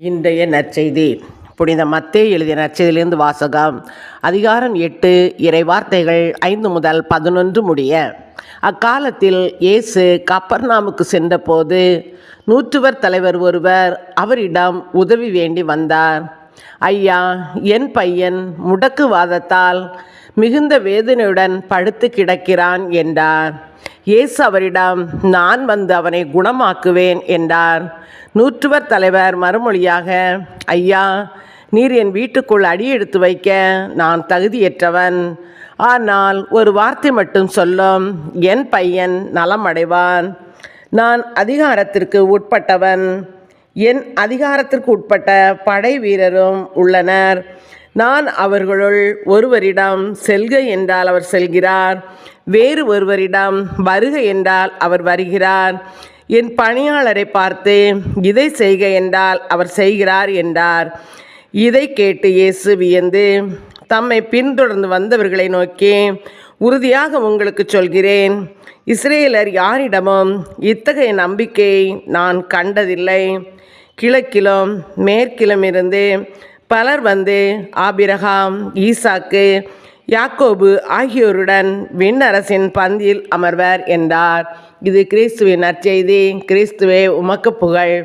இன்றைய நற்செய்தி புனித மத்தேயு எழுதிய நற்செய்தியிலிருந்து வாசகம். அதிகாரம் 8 இறைவார்த்தைகள் 5 முதல் 11 முடிய. அக்காலத்தில் இயேசு கப்பர்நாமுக்கு சென்றபோது நூற்றுவர் தலைவர் ஒருவர் அவரிடம் உதவி வேண்டி வந்தார். ஐயா, என் பையன் முடக்குவாதத்தால் மிகுந்த வேதனையுடன் படுத்து கிடக்கிறான் என்றார். இயேசு அவரிடம், நான் வந்து அவனை குணமாக்குவேன் என்றார். நூற்றுவர் தலைவர் மறுமொழியாக, ஐயா, நீர் என் வீட்டுக்குள் அடியெடுத்து வைக்க நான் தகுதியற்றவன். ஆனால் ஒரு வார்த்தை மட்டும் சொல்லும், என் பையன் நலமடைவான். நான் அதிகாரத்திற்கு உட்பட்டவன். என் அதிகாரத்திற்கு உட்பட்ட படை வீரரும் உள்ளனர். நான் அவர்களுள் ஒருவரிடம் செல்க என்றால் அவர் செல்கிறார், வேறு ஒருவரிடம் வருக என்றால் அவர் வருகிறார். என் பணியாளரை பார்த்து இதை செய்க என்றால் அவர் செய்கிறார் என்றார். இதை கேட்டு இயேசு வியந்து தம்மை பின்தொடர்ந்து வந்தவர்களை நோக்கி, உறுதியாக உங்களுக்கு சொல்கிறேன், இஸ்ரேலர் யாரிடமும் இத்தகைய நம்பிக்கையை நான் கண்டதில்லை. கிழக்கிலும் மேற்கிலும் இருந்து பலர் வந்து ஆபிரகாம், ஈசாக்கு, யாக்கோபு ஆகியோருடன் விண்ணரசின் பந்தியில் அமர்வர் என்றார். இது கிறிஸ்துவின் நற்செய்தி. கிறிஸ்துவே உமக்கு புகழ்.